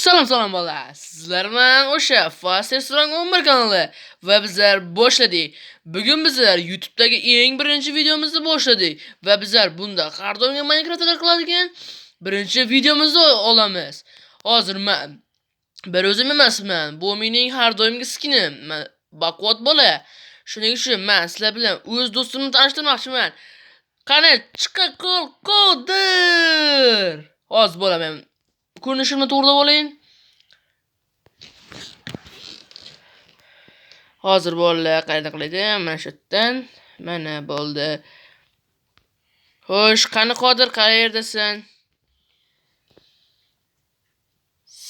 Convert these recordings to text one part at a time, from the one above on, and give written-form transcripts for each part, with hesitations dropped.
Salom bolalar. Sizlar bilan o'sha Fast Restoran 11 kanali va bizlar boshladik. Bugun bizlar YouTube'dagi eng birinchi videomizni boshladik va bizlar bunda har doimgi Minecraft'da qiladigan birinchi videomizni olamiz. Hozir men bir o'zim emasman. Bu mening har doimgi skinim. Baquvvat bola. Shuning uchun men sizlar bilan o'z do'stimni tanishtirmoqchiman. Qani chiqa qo'dir. Hozir bo'laman. Ko'rinishimni to'g'rilab olayin. Hozir bolalar qayerda qiladi? Mana shu yerdan. Mana bo'ldi. Xo'sh, qani Qodir, qayerdasan?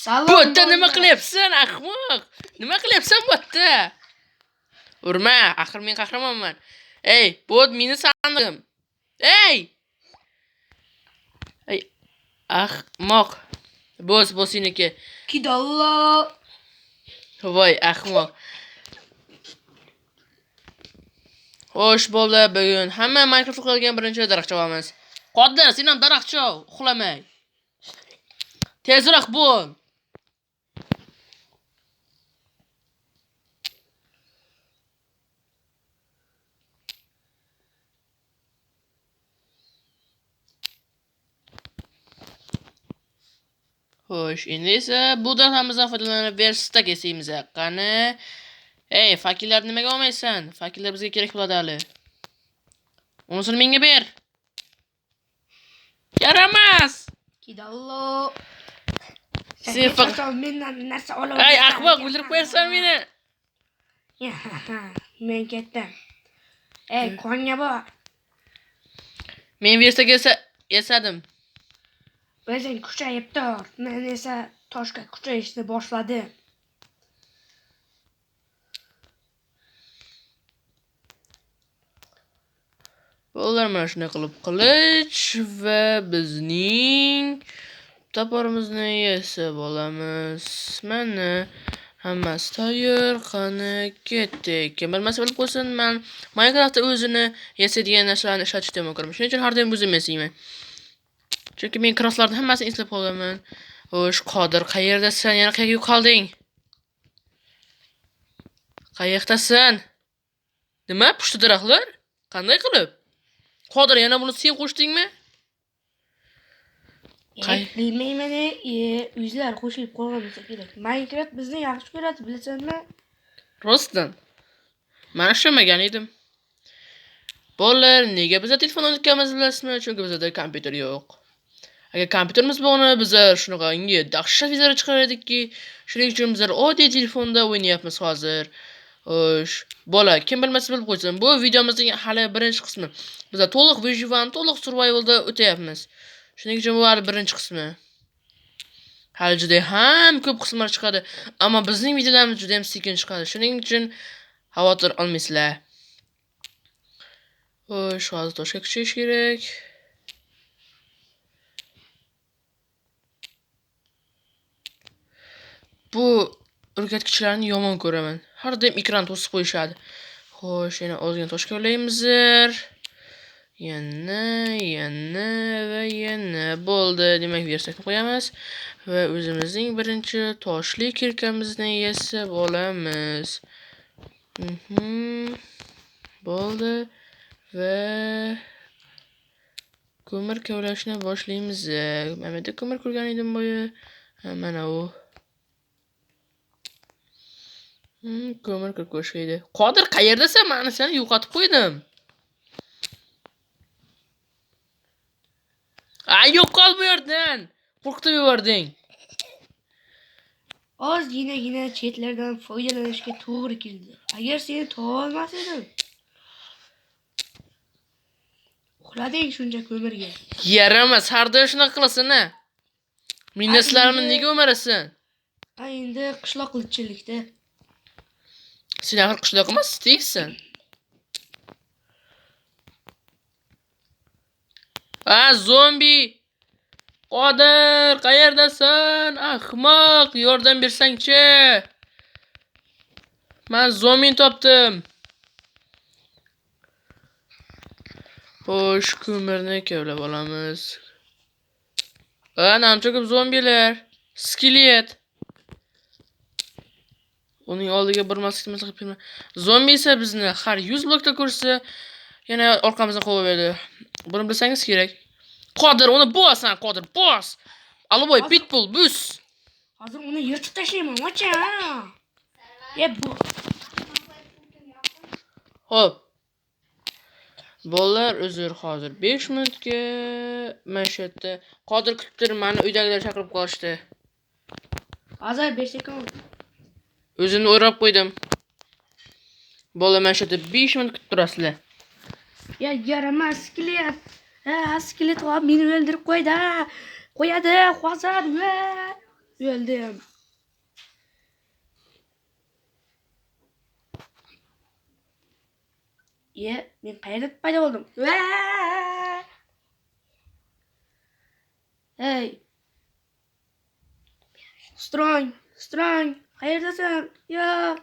Salom. Bu yerda nima qilyapsan, ahmoq? Nima qilyapsan bu yerda? Urma, axir men qahramonman. Ey, bu meni sandim. Ey! Ey, ahmoq. Bu seniki. Kidallo. Voy, ahmoq. Xo'sh bo'ldi, bugun hamma Minecraft qilgan birinchi daraxtchi olamiz. Qodir, sen ham daraxtchi ol, uxlamay. Tezroq bo'l. Xo'sh, endi esa bu daraxtimizdan foydalanib versita kesamiz. Qani? Ey, fakirlar nimaga olmaysan? Fakirlar bizga kerak bo'ladi hali. Unisini menga ber. Yaramas. Kidallo. Sen faqat mendan narsa olasan. Ey, ahmoq, o'ldirib qo'yarsan meni. Men ketdim. Ey, konga bor. Men versita yasadim. O'zing kuchayib tur. Men esa toshga kuchayishni boshladim. Bolalar mana shunday qilib qilich va bizning toporimizni yasab olamiz. Mana hammasi tayyor. Qani ketdik. Kim bilmasa bilib qo'ysin, men Minecraftda o'zini yasaydigan narsalarni ishlatishni o'rganaman. Shuning uchun har doim o'zim yasayman. Chunki men kraslarning hammasini eslab qolaman. Xo'sh, Qodir, qayerdasan? Yana qayerga yo'qolding? Qayerdasan? Nima? Pushti daraxtlar? Qanday qilib? Qodir, yana buni sen qo'shdingmi? Bilmayman, o'zlar qo'shib qo'ygan bo'lsa kerak. Minecraft bizni yaxshi ko'radi, bilasanmi? Rostdan. Men tushunmagan edim. Bolalar, nega biz telefon olganimiz bilasizmi? Chunki bizda kompyuter yo'q. Agar kompyuterimiz bo'lsa, biz shunaqangi dahshat videolar chiqarar edikki, shuning uchun biz oddiy telefonda o'ynayapmiz hozir. Xo'sh, bola, kim bilmasa bilib qo'ysin, bu videomizning hali birinchi qismi. Biz to'liq Vyjvan, to'liq survivalda o'tayapmiz. Shuning uchun bu hali birinchi qismi. Hali juda ham ko'p qismlar chiqadi, ammo bizning videolarimiz juda ham sekin chiqadi. Shuning uchun xavotir olmaysizlar. Xo'sh, hozir toshga kuchayish kerak. Bu o'rgatgichlarni yomon ko'raman. Har doim ekran to'sib qo'yishadi. Xo'sh, yana ozgina toshga ulaymiz. Yana va yana bo'ldi. Demak, versakni qo'yamiz va o'zimizning birinchi toshli kirkamizni yasab olamiz. Bo'ldi va ko'mir kavlashni boshlaymiz. Mana bu ko'mir ko'rgan edim boya. Mana u. Ko'mir ko'shaydi. Qodir, qayerdasan? Men seni yo'qotib qo'ydim. Yo'qol bu yerdan. Qo'rqitib yubording. Ozginagina chetlardan foydalanishga to'g'ri keldi. Agar seni topolmas edim, uxlading shuncha ko'mirga. Yaramas, har doim shunaqa qilasan-a. Minnaslarimni nega o'marasan? Endi qishloq qilchilikda. Sen axir qishloq emas, Stevesan. Zombi. Qodir, qayerdasan? Ahmoq, yordam bersang-chi. Men zombini topdim. Xo'sh, ko'mirni kavlab olamiz. Anam, ko'p zombilar. Skelet. Uning oldiga bormaslikimiz qilib. Zombi esa bizni har 100 blokda ko'rsa, yana orqamizdan qovib beradi. Buni bilsangiz kerak. Qodir, uni bosan, Qodir, bos. Aloboy, pitbull, bus. Hozir uni yirtib tashlayman, ocha. Ye bu. Hop. Bolalar, uzr, hozir 5 minutga mana shu yerda Qodir kutib tur, meni uydagilar chaqirib qolishdi. Hozir 5 sekund. O'zimni o'rab qo'ydim. Bola mana shu yerda 5 minut kutib turasizlar. Ya yaramas skelet. Ha, skelet va meni o'ldirib qo'ydi. Qo'yadi, hozir. O'ldim. Ye, men qayerda paydo bo'ldim? Hey. Strong, qayerdasan? Yo'q.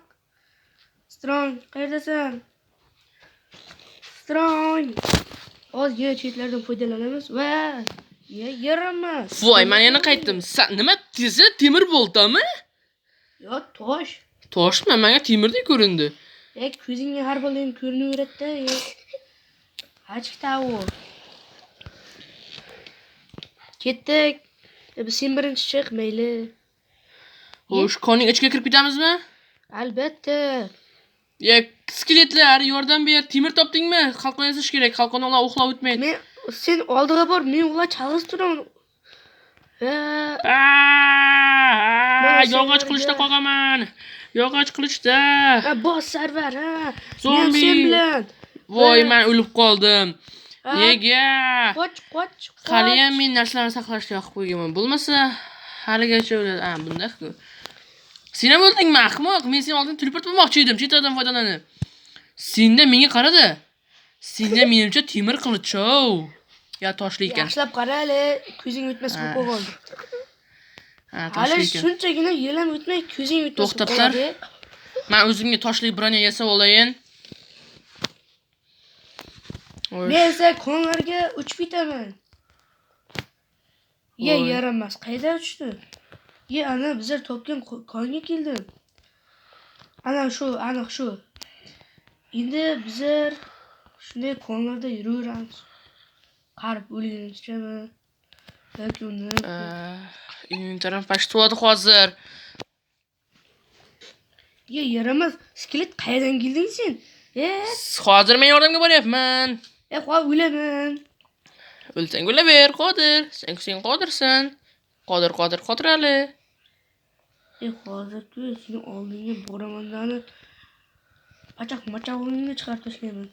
Strong, qayerdasan? Strong. Ozgina chetlardan foydalanamiz va yaramas. Voy, men yana qaytdim. Nima tezi temir bo'ltami? Yo, tosh. Toshmi? Menga temirdek ko'rindi. Ko'zingga har doim ko'rinaveradi-da. Hachta u. Ketdik. Biz sen birinchi chiq, mayli. Xo'sh, konning ichiga kirib ketamizmi? Albatta. Skeletlar, yordam ber. Temir topdingmi? Qalqon yasash kerak. Qalqonlar uxlab o'tmaydi. Sen oldiga bor, men ular chalg'is turaman. Yog'och qilichda qolganman. Yog'och qilichda. Boss server, Zombi. Sen bilan. Voy, men o'lib qoldim. Nega? Qoch. Qariyam men narsalarni saqlashga yoqib qo'yganman. Bo'lmasa, haligacha o'ladi. Bunda-ku. Sen ham o'ldingmi, ahmoq? Men sen oldin teleport bo'lmoqchi edim, chetdan foydalanib. Senda menga qaradi. Senda menimcha temir qilichov. Ya toshli ekan. Yaxshilab qarali, ko'zing o'tmas bo'lib qoldi. Toshli Hali ekan. shunchagina yelam o'tmay ko'zing o'tmas. To'xtablar. Men o'zimga toshli bronya yasab olayin. Men esa konlarga uchib ketaman. Yaramas, qayda uchdi? Ana bizlar topgan konga keldim. Ana shu, aniq shu. Endi bizlar shunday konlarda yuraveramiz. Qarib o'lganimizchami? Yoki uni inventarim pashtovadi hozir. Yaramas, skelet qayerdan kelding sen? Hozir men yordamga boryapman. O'laman. O'lsang o'laver, Qodir. Sen qodirsan. Qodir ali. Hozir-ku seni oldinga boramandani pachaq-machaqligingni chiqarib tashlayman.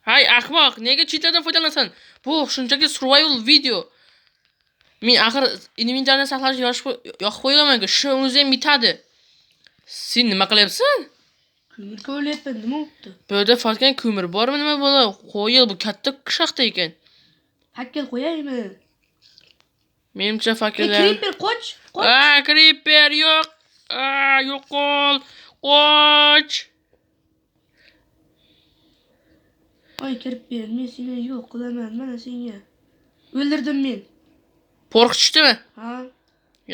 Hay ahmoq, nega cheatlardan foydalanasan? Bu shunchaki survival video. Men axir inventarni saqlashni yoqib qo'yganman-ku, shu o'zi ham bitadi. Sen nima qilyapsan? Ko'mir ko'lyapman, nima bo'libdi? Bu yerda fotgan ko'mir bormi nima bo'la? Qo'yil, bu katta shaxta ekan. Fakkel qo'yaymi? Menimcha fakkellar. Creeper qoch. Creeper yo'q. Yo'qol. Qoch. Kirib ber, men seni yo'q qilaman, mana senga. O'ldirdim men. Qo'rqitishdimi? Ha?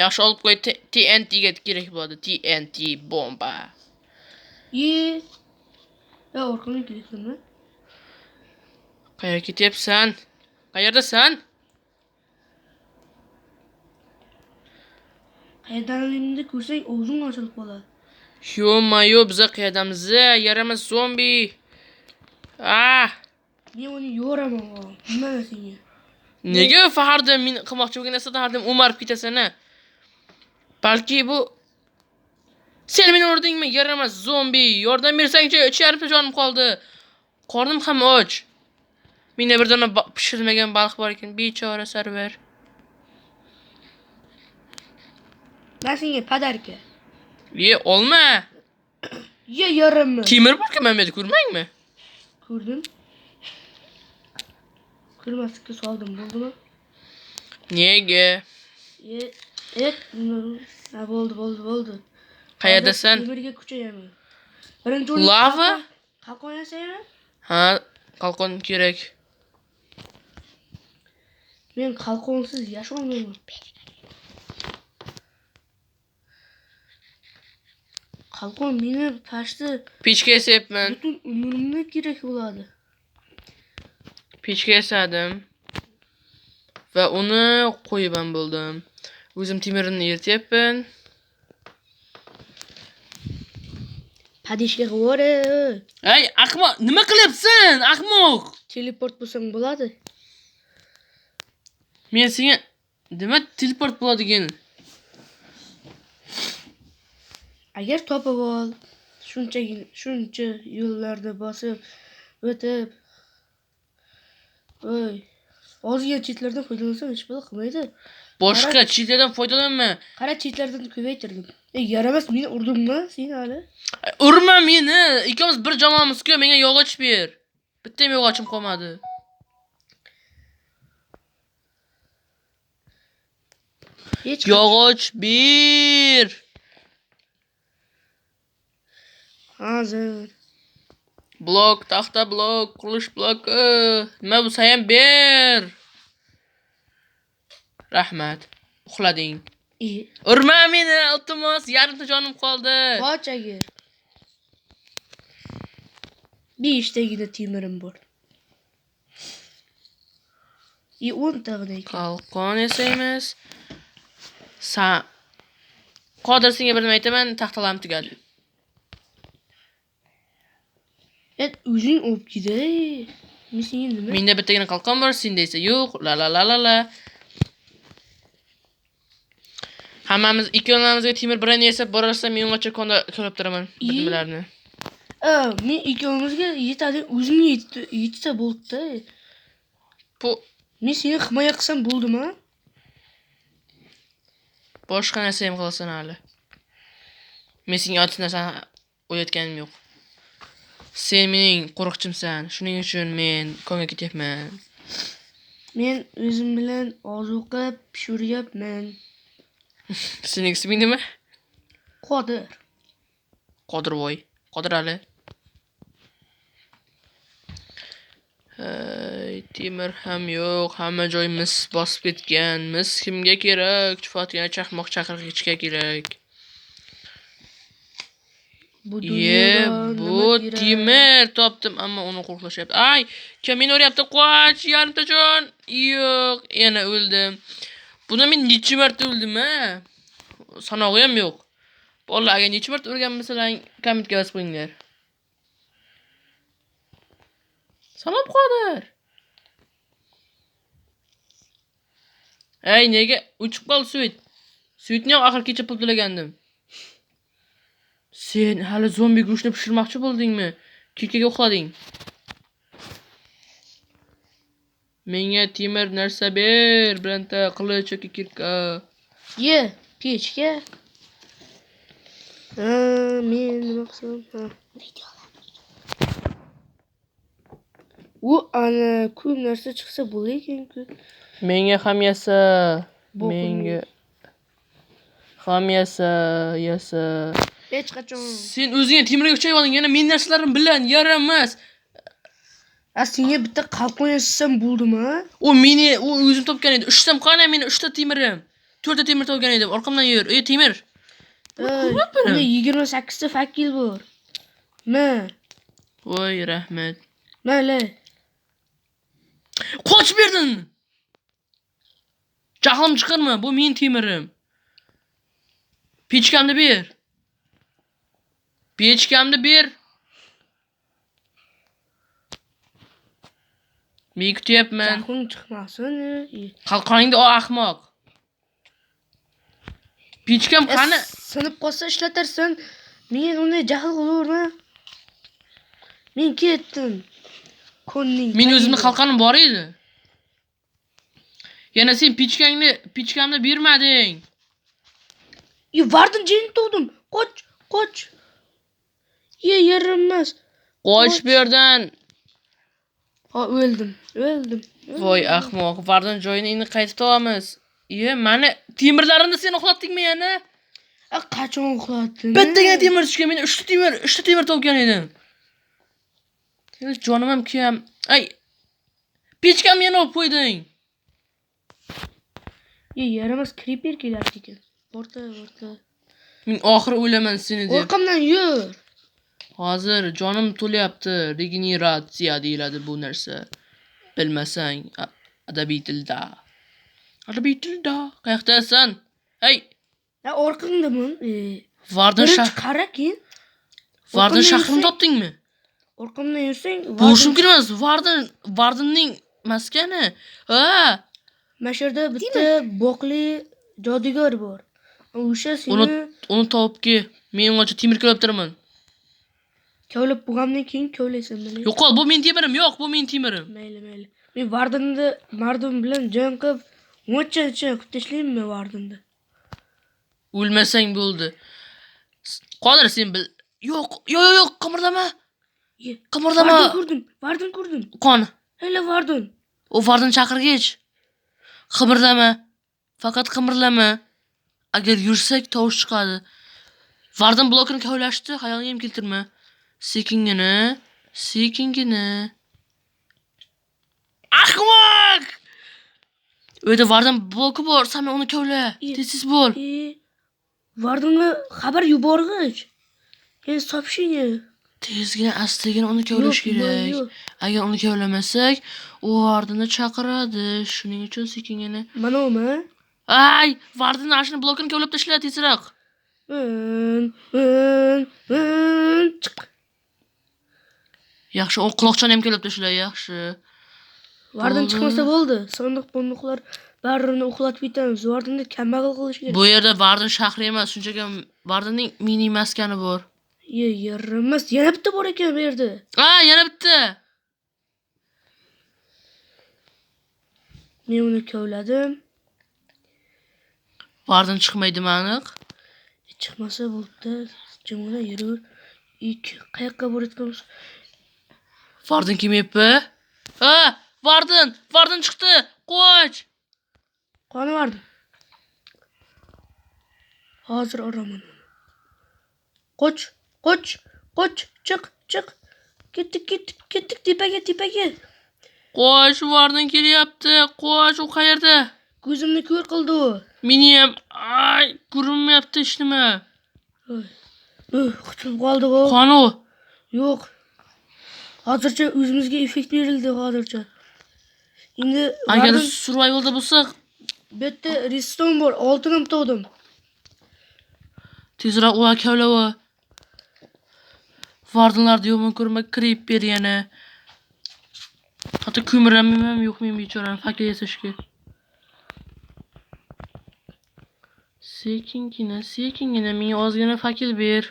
Yaxshi olib qo'y, TNT ga kerak bo'ladi. TNT bomba. Orqamga ketyapsanmi? Qayerga ketyapsan? Qayerdasan? Qayerdanligimni ko'rsang, o'zing ochilib qoladi. Yo-mayo, biz qayerdamiz? Yaramas zombi. Men uni yo'raman, mana senga. Nega faharda men qilmoqchi bo'lgan narsadan hardim o'marib ketasan-a? Balki bu sen meni urdingmi? Yaramas zombi. Yordam bersang-chi, ichkarib jonim qoldi. Qornim ham och. Menda bir dona pishirilmagan baliq bor ekan, bechora sarvar. Men senga padarka. Olma. Yaramas. Temir bor-ku, men bu yerda ko'rmangmi? Ko'rdim. Ko'rmaslikka soldim, bo'ldimi? Nega? Bo'ldi. Qayerdasan? Temirga kuchayaman. Birinchi o'rin Lava? Qalqon yasaymi? Ha, qalqon kerak. Men qalqonsiz yasholmayman. Qalqon meni pashti Pechka yasayapman. butun umrimda kerak bo'ladi. Pechka yasadim. Va uni qo'yib ham bo'ldim. O'zim temirni erityapman. Padishka qilib Ey, ahmoq, nima qilyapsan? Ahmoq. teleport bo'lsang bo'ladi. Men senga nima teleport bo'ladigan? Agar topib ol, shuncha yo'llarda bosib o'tib. Voy, ozgina chetlardan foydalansam hech bo'lma qilmaydi. Boshqa chetlardan foydalanma. Qara chetlardan ko'paytirdim. Yaramas, meni urdingmi sen hali? Urma meni. Ikkimiz bir jamoamiz-ku, menga yog'och ber. Bitta ham yog'ochim qolmadi. Hech Yog'och ber. hozir. Blok, taxta blok, qurilish bloki. Nima bo'lsa ham ber. Rahmat. Uxlading. Urma meni, iltimos, yarimta jonim qoldi. Qoch agar. 5 tagida temirim bor. 10 tagida ekan. Qalqon yasaymiz. Qodir senga bir nima aytaman, taxtalarim tugadi. O'zing olib keday. Men senga nima? Menda bittagina qalqon bor, senda esa yo'q. La. Hammamiz ikkovlamizga temir birini yasab borarsa, men ungacha konda ko'rib turaman nimalarni. Men ikkovimizga yetadi, o'zimga yetsa bo'ldi-da. Bu Men seni himoya qilsam bo'ldimi? boshqa narsa ham qilasan hali. Men senga ot narsani o'yatganim yo'q. Sen mening qo'riqchimsan. Shuning uchun men konga ketyapman. Men o'zim bilan ozuqa pishiryapman. Sening isming nima? Qodir. Qodirvoy. Qodir Ali. Temir ham yo'q, hamma joy mis bosib ketgan. Mis kimga kerak? Fotgina chaqmoq chaqirgichga kerak. Bu temir topdim, ammo uni qo'rqlashyapti. Ay, kim meni o'ryapti? Qoch, yarimta jon. Yo'q, yana o'ldim. Buni men necha marta o'ldim-a? Sanog'i ham yo'q. Bolalar, agar necha marta o'rganmasalar, kommentga yozib qo'yinglar. Salom Qodir. Ey, nega o'chib qol Suit? Suitni ham oxirgacha pul to'lagandim. Sen hali zombi go'shtini pishirmoqchi bo'ldingmi? Kirkaga uxlading. Menga temir narsa ber, biranta qilich yoki kirka. Pechka. Men nima qilsam? U ana ko'p narsa chiqsa bo'larkan-ku. Menga ham yasa. Menga ham yasa. Hech qachon. Sen o'zingga temirga o'chayib olding, yana men narsalarim bilan yaramas. Senga bitta qalqon yasasam bo'ldimi? U o'zim topgan edi. Ushsam qani meni 3 ta temirim. 4 ta temir topgan edim. Orqamdan yur. Temir. Unda 28 ta fakil bor. Voy, rahmat. Mayli. Qoch berdin. Jahlim chiqarma, bu men temirim. Pechkamni ber. Men kutyapman. Jahlim chiqmasin. Qalqoningda ahmoq. Pechkam qani? Sinib qolsa ishlatarsan. Men uni jahl qilaverma. Men ketdim. Men o'zimni qalqonim bor edi. Yana sen pechkamni bermading. Vardim, jin tug'dim. Qoch. Yaramas. Qoch berdan. O'ldim. Voy ahmoq, Vardon joyini endi qaytib topamiz. Mani temirlarimni sen uxlatdingmi yana? Qachon uxlatding? Bittagina temir tushgan, men 3 ta temir topgan edim. Jonim ham kiyam. Ay. Pechkamni yana olib qo'yding. Yaramas, creeper kelar ekan. Borta. Men oxiri o'ylaman seni deb. Orqamdan yur. Hozir jonim to'layapti. Regeneratsiya deyiladi bu narsa. Bilmasang adabiy tilda. Adabiy tilda. Qayerdasan? Hey, Ya orqangdaman. Vardan Birinchi qara keyin. Vardan orqamdan shahrini yursang- topdingmi? Orqamdan yursang, Bu mumkin emas. Vardanning maskani. Ha, mana shu yerda bitta boqli jodugar bor. O'sha seni uni topib kel. Men ungacha temir kelibtiraman. kavlab bo'lgandan keyin kavlaysan meni. Yo'qol, bu men temirim. Yo'q, bu men temirim. Mayli. Men Vardinni mardum bilan jang qilib, mo'cha qilib tashlayman Vardinni. O'lmasang bo'ldi. Qodir sen bil. Yo'q, qimirlama. Qimirlama. Vardin ko'rdim. Qon. Hela Vardin. U Vardin chaqirgich. Qimirlama. Faqat qimirlama. Agar yursak tovush chiqadi. Vardin blokini kavlashdi, xayolingga ham keltirma. Sekingina. Ahmoq! Uyda Vardin bloki bor, sen uni kavla. Tez bo'l. Vardinga xabar yuborg'ich. Soобщение. Tezgina astagina uni kavlash kerak. Agar uni kavlamasak, u Vardinni chaqiradi. Shuning uchun sekingina. Mana umi. Ay, Vardin ashini blokini kavlab tashla tezroq. Chiq. Yaxshi, u quloqchani ham kavlab tashla, yaxshi. Vardin chiqmasa bo'ldi. Sandiq-pondiqlar barini uxlatib ketamiz. Vardinni kambag'al qilish kerak. Bu yerda Vardin shahri emas, shunchaki Vardinning mini maskani bor. Yaramas. Yana bitta bor ekan bu yerda. Yana bitta. Men uni kavladim. Vardin chiqmaydimi aniq? Chiqmasa bo'ldi. Jimgina yurur. Qayoqqa borayotganmiz? Vardin kelmayapti? Vardin chiqdi. Qoch. Qani Vardin. Hozir oraman. Qoch, chiq. Ketdik tepaga. Qoch, Vardin kelyapti. Qoch, u qayerda? Ko'zimni ko'r qildi u. Meni ham ko'rinmayapti hech nima. Qutulib qoldik u. Qani u? Yo'q. Hozircha o'zimizga effekt berildi hozircha. Endi agar survivalda bo'lsak, bu yerda reston bor, oltin ham topdim. Tezroq u kavlava. Vardinlarni yomon ko'rma, kirib ber yana. Hatto ko'miram ham yo'q men bechorani fakir yasashga. Sekingina menga ozgina fakil ber.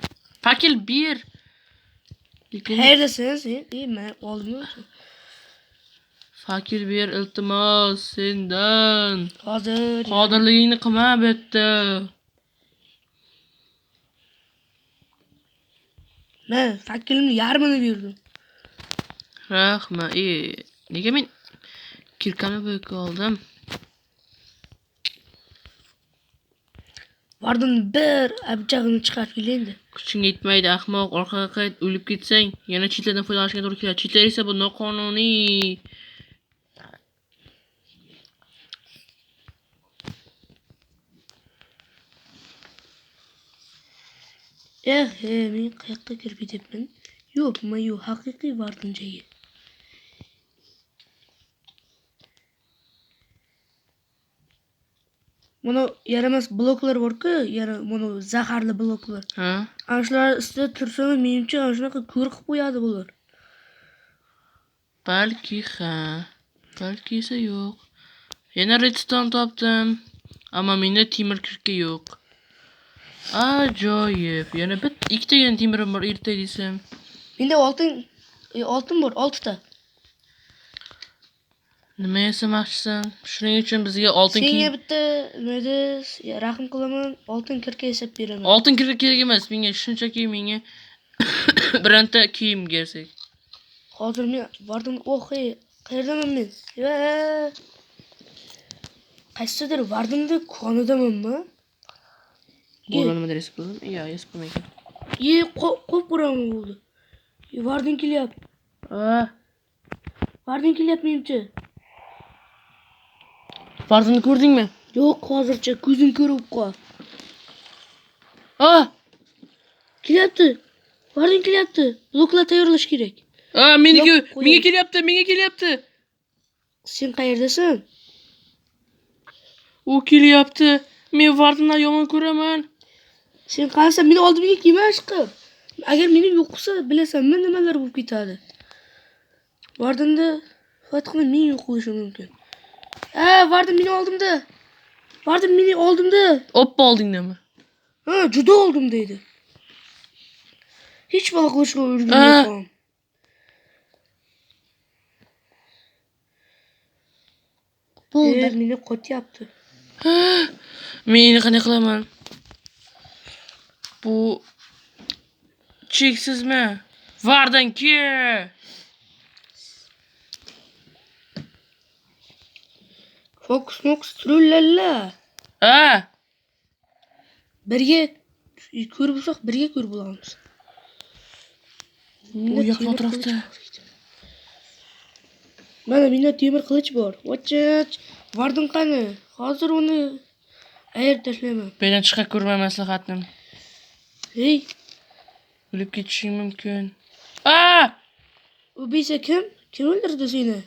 Qayerdasan sen? Men oldimda. Fakir ber iltimos sendan. Hozir. Qodirligingni qilma bu yerda. Men fakilimni yarmini berdim. Rahmat. Nega men kirkamni bo'yga oldim? Vardin bir abjag'ini chiqarib kelindi. Kuching yetmaydi, ahmoq. Orqaga qayt, o'lib ketsang, yana cheatlardan foydalanishga to'g'ri keladi. Cheatlar esa bu noqonuniy. Men qayoqqa kirib ketyapman? Yo'q, haqiqiy Vardin joyi. Mana yaramas bloklar bor-ku, mana zaharli bloklar. Ana shular ustida tursam, menimcha ana shunaqa ko'r qilib qo'yadi bular. Balki esa yo'q. Yana redstone topdim. Ammo menda temir kirka yo'q. Ajoyib. Yana ikkitagina temirim bor, ertay desam. Menda oltin bor, 6 ta. Nima yasamoqchisan? Shuning uchun bizga oltin Senga bitta rahm qilaman, oltin kirka yasab beraman. Oltin kirka kerak emas menga, shunchaki menga biranta kiyim bersak. Hozir men Vardin qayerdaman men? Qaysidir Vardinda qonidamanmi? Bo'lganimda resp qildim. Resp qilmayman. Qo'p-qo'rama bo'ldi. Vardin kelyapti. Vardin kelyapti menimcha. Vardinni ko'rdingmi? Yo'q, hozircha ko'zim ko'rib qol. Ah! Kelyapti. Vardin kelyapti. Bloklar tayyorlash kerak. Ah, menga Yo'q, qo'ying. menga kelyapti. Sen qayerdasan? U kelyapti. Men Vardindan yomon ko'raman. Sen qarasan, meni oldimga kelma chiqib. Agar meni yo'qsa, bilasanmi nimalar bo'lib ketadi. Vardinda Fatxona men yo'q bo'lishi mumkin. Vardin meni oldimda. Vardin meni oldimda. Oppa oldingdami? Ha, juda oldimda edi. Hech balo qilishga o'rganmayapman. Bo'ldi. Meni qotyapti. Men endi qanday qilaman? Bu cheksizmi? Vardin ke! Fokus trullalla. Birga ko'rib bo'lsak, birga ko'rib olamiz. Bu yoqqa atrofda. Mana menda temir qilich bor. Vochach, Vardin qani? Hozir uni ayirib tashlayman. Mendan chiqa ko'rma maslahatim. Hey, O'lib ketishing mumkin. u besa kim? Kim o'ldirdi seni?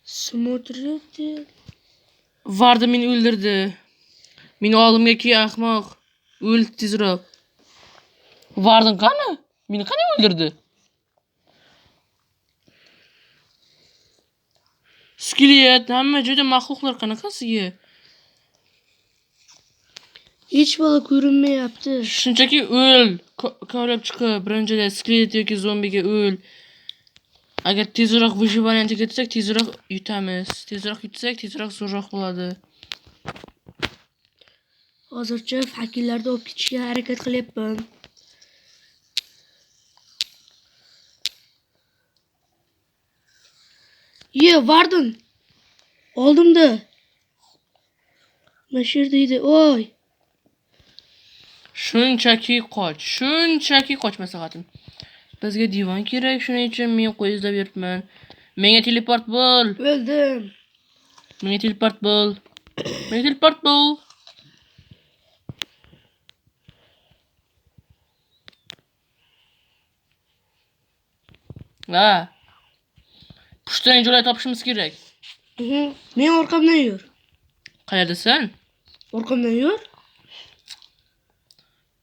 Смотрите. Vardin meni o'ldirdi. Meni oldimga kel, ahmoq. O'l tezroq. Vardin qani? Meni qani o'ldirdi? Skelet, hamma joyda maxluqlar qanaqasiga? Hech balo ko'rinmayapti. Shunchaki o'l. Kovlab chiqib, birinchida skelet yoki zombiga o'l. Agar tezroq выживание ketsak, tezroq yutamiz. Tezroq yutsak, tezroq zo'rroq bo'ladi. Hozircha fakirlarni olib ketishga harakat qilyapman. Vardin. Oldimda. Mana shu yerda edi. Oy. Shunchaki qoch maslahatim. Bizga divon kerak, shuning uchun men qo'y izlab yuribman. Menga teleport bo'l. O'ldim. Menga teleport bo'l. Menga teleport bo'l. Pushtaning joy topishimiz kerak. Men orqamdan yur. Qayerdasan? Orqamdan yur.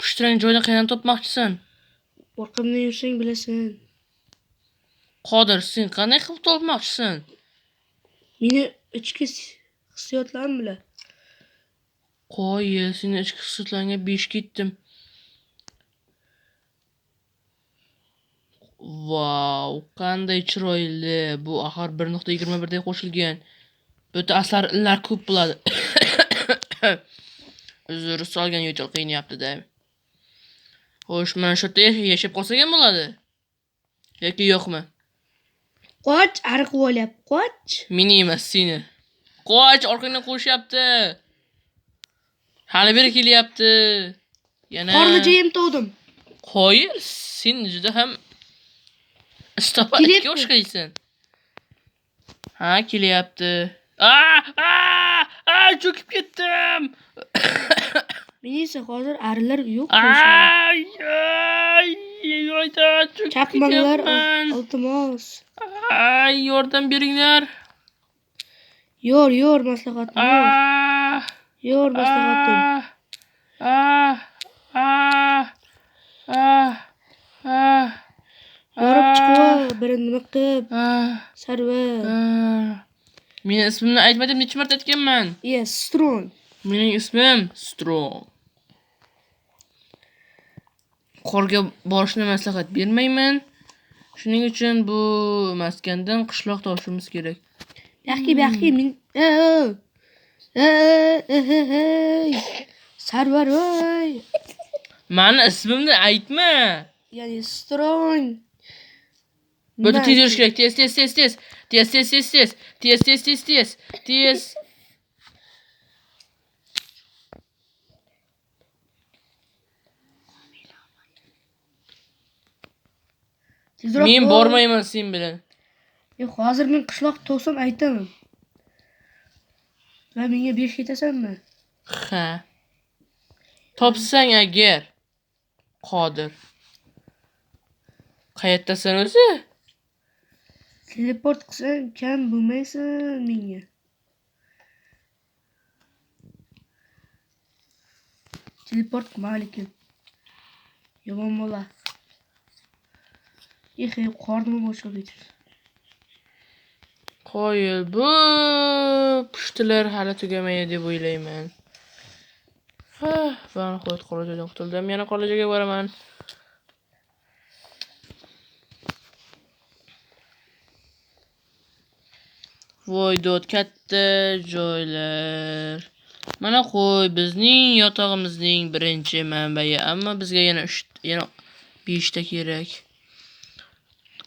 Pushtaning joyini qayerdan topmoqchisan? Orqamdan yursang bilasan. Qodir, sen qanday qilib topmoqchisan? Meni ichki hissiyotlarim bilan. Qo'y, seni ichki hissiyotlaringga besh ketdim. Vau, qanday chiroyli. Bu axir 1.21 da qo'shilgan. Bu yerda aslarlar ko'p bo'ladi. Uzr, solgan yo'tal qiynayapti-da. Xo'sh, mana shu yerda yashab qolsak ham bo'ladi. Yoki yo'qmi? Qoch, ariq olyap, qoch. Meni emas, seni. Qoch, orqangdan qo'shyapti. Hali beri kelyapti. Yana Qorlijayim tog'dim. Qo'y, sen juda ham istofatga o'xshaysan. Ha, kelyapti. Cho'kib ketdim. Meni esa hozir arilar yo'q. Chaqmanglar, iltimos. Yordam beringlar. Yor, maslahatim. Yor, maslahatim. Yorib chiqib, birini nima qilib? Sarva. Mening ismimni aytmadim, necha marta aytganman? Strong. Mening ismim Strong. Qorga borishni maslahat bermayman. Shuning uchun bu maskandan qishloq topishimiz kerak. Yaxki, men Sarvar voy. Mani ismimni aytma. Ya'ni Strong. Bu yerda tez yurish kerak. Tez. Men bormayman sen bilan. Hozir men qishloq to'sam aytaman. Va menga 5 ketasanmi? Ha. Topsang agar. Qodir. Qayerdasan o'zi? Teleport qilsang kam bo'lmaysan menga. Teleport qilmalikin. Yomon bola. Qornim ochildi. Qoyil, bu pushtilar hali tugamaydi deb o'ylayman. Ben qolajoqdan qutuldim. Yana qolajoqga boraman. Voy dod katta joylar. Mana qo'y, bizning yotog'imizning birinchi manbai, ammo bizga yana 5 ta kerak.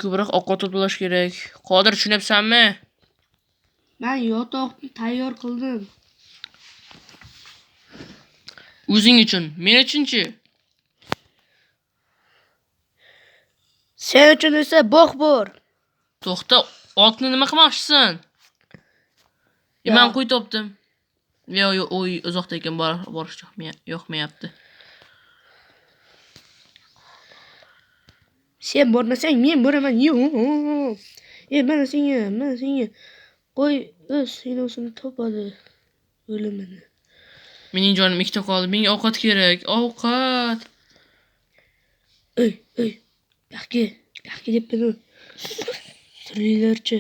Ko'proq ovqat to'plash kerak. Qodir, tushunyapsanmi? Men yotoqni tayyor qildim. O'zing uchun, men uchunchi? Sen uchun esa bog' bor. To'xta, otni nima qilmoqchisan? Men qo'y topdim. Yo'q, u uzoqda ekan, borish yo'qmayapti. Sen bormasang men boraman. Yo'q. Mana senga. Qo'y seni o'zini topadi. O'limini. Mening jonim ikkita qoldi. Menga ovqat kerak. Ovqat. Ey. Yaxki deb beni. Tirlilarcha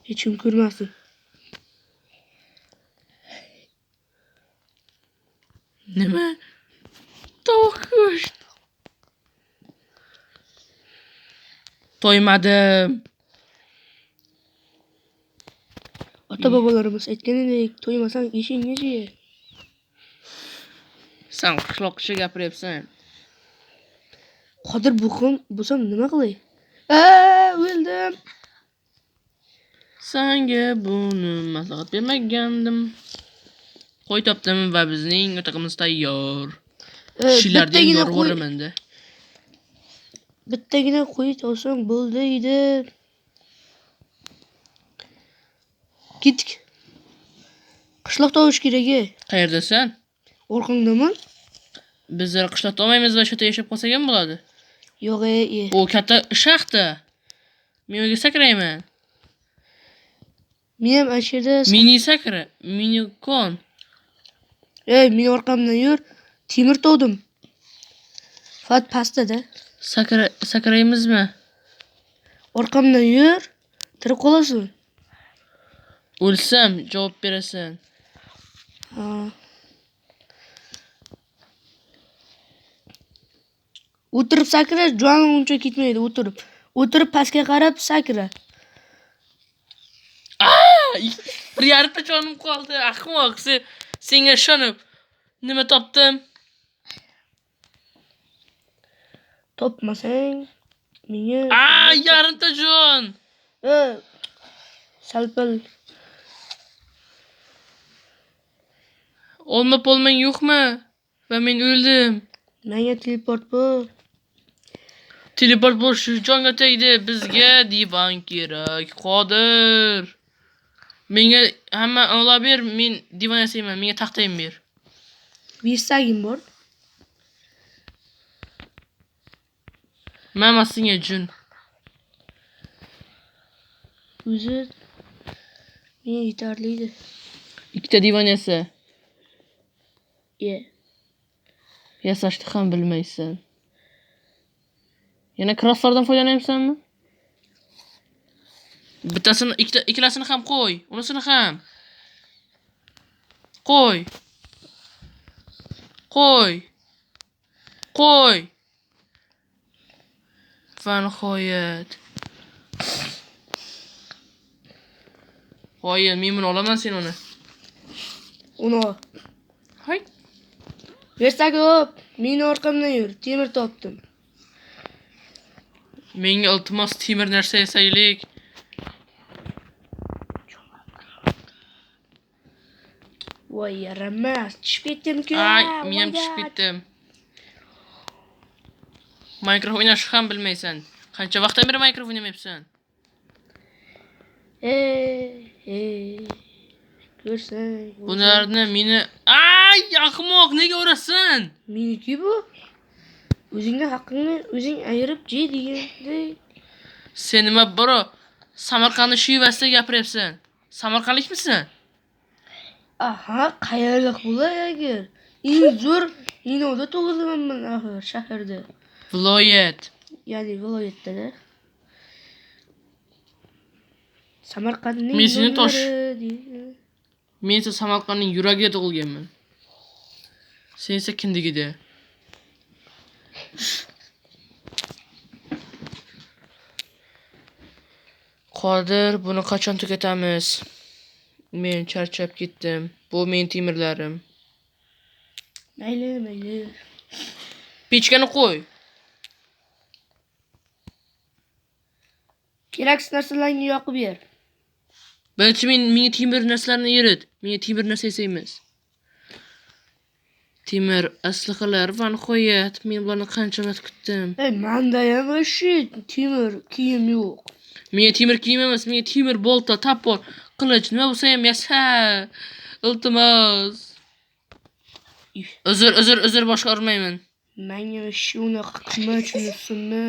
hech kim ko'rmasin. Nima? Tovuq go'sht. To'ymadim. Ota-bobolarimiz aytganidek, to'ymasang ishingga ye. Sen qishloqcha gapiryapsan. Qodir bo'lsam nima qilay? O'ldim. Senga buni maslahat bermagandim. Qo'y topdim va bizning o'tog'imiz tayyor. Kishilardan yorvoramanda. Bittagina qo'y topsam bo'ldi edi. Ketdik. Qishloqda o'sh kerak. Qayerdasan? Orqangdaman. Bizlar qishloqda olmaymiz va shu yerda yashab qolsak ham bo'ladi. Yo'q, U katta shaxta. Men o'ga sakrayman. Men ham ashirda Mini sakra, minikon. men orqamdan yur. Temir tovdim. Fat pastada. Sakraymizmi? Orqamdan yur. Tirib qolasan. O'lsam javob berasan. O'tirib sakra, jonim uncha ketmaydi. O'tirib pastga qarab sakra. Bir yarimta jonim qoldi. Ahmoq, senga ishonib nima topdim? Topmasang menga yarimta jon. Salpil. Olmang yo'qmi? Va men o'ldim. Menga teleport bor. Teleport bo'lish jonga tegdi. Bizga divan kerak. Qodir. Menga hamma olib ber, men divan yasayman. Menga taxtayim ber. Vistagim bor. Mana senga jun. O'zi menga yetarli edi. Ikkita divan yasa. Yasashni ham bilmaysan. Yana kroslardan foydalanyapsanmi? Bittasini, ikkilasini ham qo'y. Unisini ham. Qo'y. Va nihoyat. Qo'y, men olaman sen uni. Hay. Versagop, meni orqamdan yur. Temir topdim. Menga iltimos temir narsa yasaylik. Voy yaramas, tushib ketdim-ku. Men ham tushib ketdim. Minecraft o'ynashni ham bilmaysan. Qancha vaqtdan beri Minecraft o'ynamayapsan? Ko'rsang. Bularni meni ay ahmoq nega urasan? Meniki bu. O'zingga haqqingni o'zing ayirib je degandek. Sen nima bro? Samarqandni shivasida gapiryapsan. Samarqandlikmisan? Aha, qayerlik bo'lay agar? Eng zo'r Inovda tug'ilganman axir shaharda. Viloyat. Ya'ni viloyatda. Samarqandning Men seni tosh- nonlari deydi. Men esa Samarqandning yuragida tug'ilganman. Sen esa kindigida. Qodir, buni qachon tugatamiz? Men charchab ketdim. Bu men temirlarim. Mayli, mayli. Pechkani qo'y. Keraksiz narsalarni yoqib ber. Birinchi menga temir narsalarni erit. Menga temir narsa emas. Temir aslahalar va nihoyat men bularni qancha vaqt kutdim. Manda ham shit, temir kiyim yo'q. Menga temir kiyim emas, menga temir bolta, tapor, qilich nima bo'lsa ham yasa. Iltimos. Uzr boshqa urmayman. Menga shuni qilma tushunsinmi?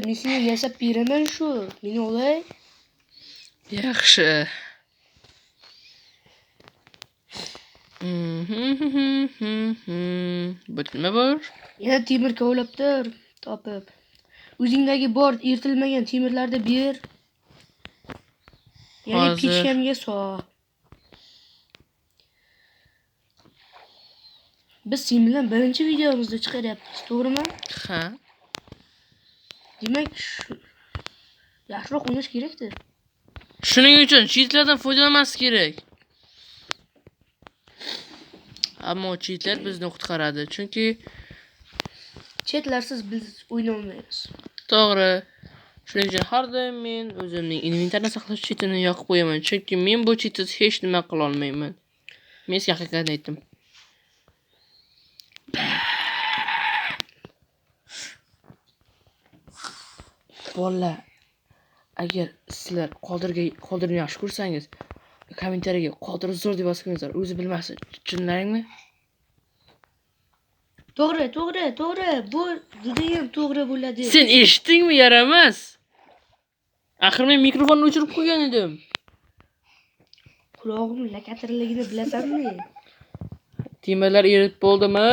Men seni yasab beraman shu. Meni olay. Yaxshi. Bu nima bor? Yana temir kovlabdir, topib. O'zingdagi bor eritilmagan temirlarni ber. Ya'ni Hozir. pechkamga sol. Biz sen bilan birinchi videomizda chiqaryapmiz, to'g'rimi? Ha. Demak, yaxshiroq o'ynash kerakdir. Shuning uchun cheatlardan foydalanmas kerak. Ammo cheatlar bizni qutqaradi, chunki Chetlarsiz biz o'yna olmaymiz. to'g'ri. Shuning uchun har doim men o'zimning inventarni saqlash cheatini yoqib qo'yaman, chunki men bu cheatsiz hech nima qila olmayman. Men sizga haqiqatni aytdim. Bolalar, agar sizlar Qodirni yaxshi ko'rsangiz, kommentariyaga Qodir zo'r deb yozib qo'yinglar. O'zi bilmasin. Tushunlaringmi? To'g'ri. Bu juda ham to'g'ri bo'ladi. Sen eshitdingmi, yaramas? Axir men mikrofonni o'chirib qo'ygan edim. Qulog'im lakatirligini bilasanmi? Temirlar erit bo'ldimi?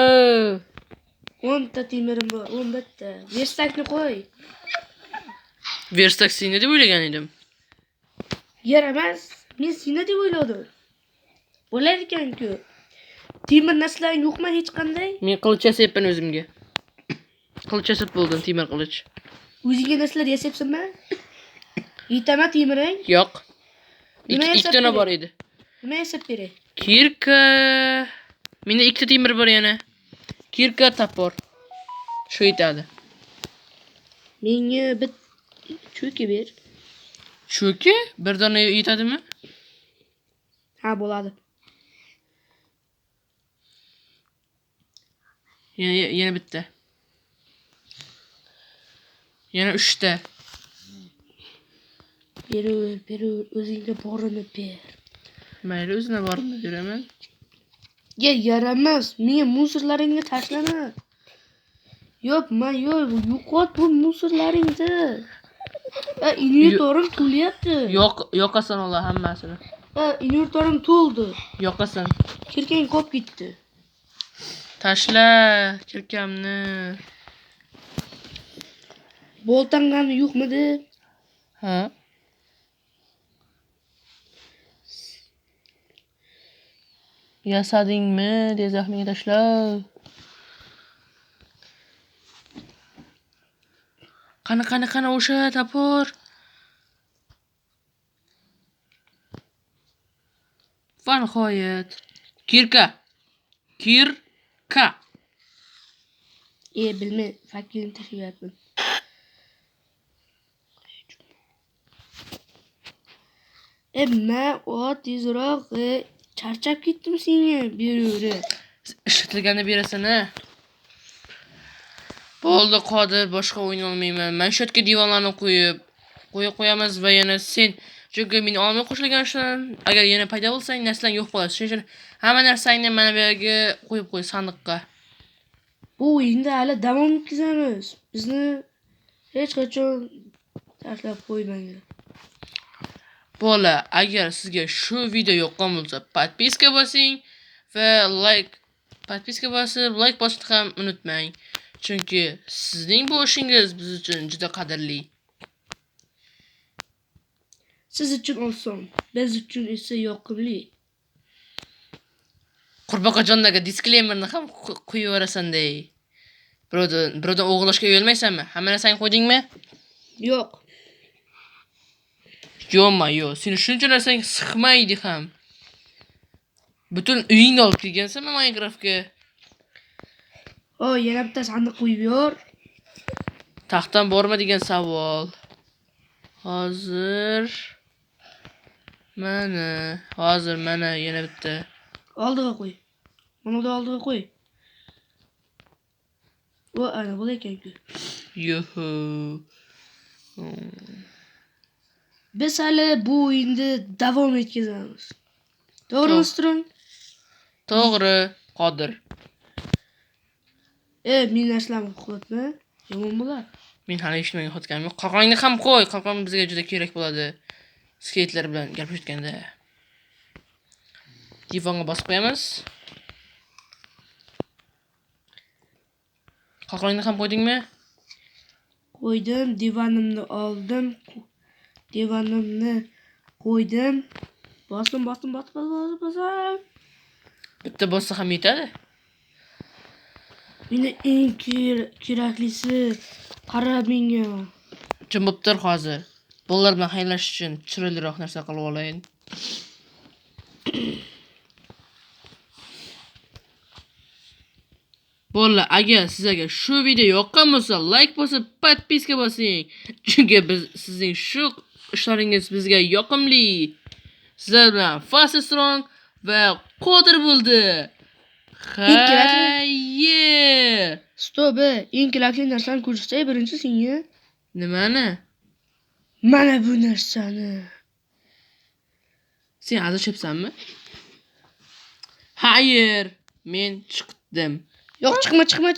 10 ta temirim bor, 11 ta. Verstakni qo'y. Verstak seni deb o'ylagan edim. Yaramas. Men seni deb o'yladim. Bo'ladi ekan-ku. Temir narsalar yo'qmi hech qanday? Men qilich yasayapman o'zimga. Qilich yasab bo'ldim, temir qilich. O'zingga narsalar yasayapsanmi? Yetama temiring? Yo'q. Nima Ikki yasab dona bering? bor edi. Nima yasab beray? Kirka. Menda ikkita temir bor yana. Kirka, tapor. Shu yetadi. Menga bit cho'ki ber. Cho'ki? Bir dona yetadimi? Ha, bo'ladi. Yana bitta. Yana 3 ta. Berur, o'zingga borini ber. Mayli, o'zina borib beraman. Yaramas. Menga musorlaringni tashlama. Yo'q, yo'qot bu musorlaringni. Inventorim to'lyapti. Yo'qasan ular hammasini. Inventorim to'ldi. Yo'qasan. Kirkang qolib ketdi. Tashla kirkamni. Boltangani yo'qmidi? Ha? Yasadingmi? Dezaqni tashla. Qani o'sha tapor. Va nihoyat. Kirka. Bilmay, fakirini tashlayapman. Men tezroq charchab ketdim senga beruvri. Ishlatilganini berasan a. Bo'ldi Qodir, boshqa o'yin olmayman. Men shu yerga divonlarni qo'yamiz va yana sen chunki men olmay qo'shilgan ishdan agar yana paydo bo'lsang narsalar yo'q bo'ladi. Shuning uchun hamma narsangni mana bu yerga qo'yib qo'y sandiqqa. Bu o'yinda hali davom etkazamiz. Bizni hech qachon tashlab qo'ymanglar. Bola, agar sizga shu video yoqqan bo'lsa, podpiska bosing va podpiska bosib, like bosishni ham unutmang. Chunki sizning bu ishingiz biz uchun juda qadrli. Siz uchun oson, biz uchun esa yoqimli. Qurbaqajondagi disclaimerni ham qo'yib yuborasan-dey. Birovdan o'g'irlashga uyalmaysanmi? Hamma narsani qo'ydingmi? Yo'q. Yo'q. Seni shuncha narsang siqmaydi ham. Butun uyingni olib kelgansanmi Minecraftga? Yana bitta sandiq qo'yib yor. Taxtdan borma degan savol. Hozir mana yana bitta. Oldiga qo'y. Mana da oldiga qo'y. Ana bu ekan-ku. Yuhu. Biz hali bu o'yinda davom etkazamiz. To'g'rimi, Strong? To'g'ri, Qodir. Men narsalarni qo'yatma. Yomon bo'lar. Men hali eshitmagan xotganimni. Qalqoningni ham qo'y. Qalqon bizga juda kerak bo'ladi. Skeletlar bilan gaplashayotganda. Divonga bosib qo'yamiz. Qalqoningni ham qo'ydingmi? Qo'ydim, divonimni oldim. Divonimni qo'ydim. Bosim. Bitta bossa ham yetadi. Meni eng keraklisi qara menga. Jim bo'lib tur hozir. Bolalar bilan xayrlashish uchun chiroyliroq narsa qilib olayin. Bolalar, agar sizga shu video yoqqan bo'lsa, like bosib, podpiska bosing. Chunki biz sizning shu ishlaringiz bizga yoqimli. Sizlar bilan Fast Strong va Qodir bo'ldi. Xayr. Stop, eng kerakli narsani ko'rsatay birinchi senga. Nimani? Mana bu narsani. Sen adashibsanmi? Xayr, men chiqdim. Yo'q, chiqma.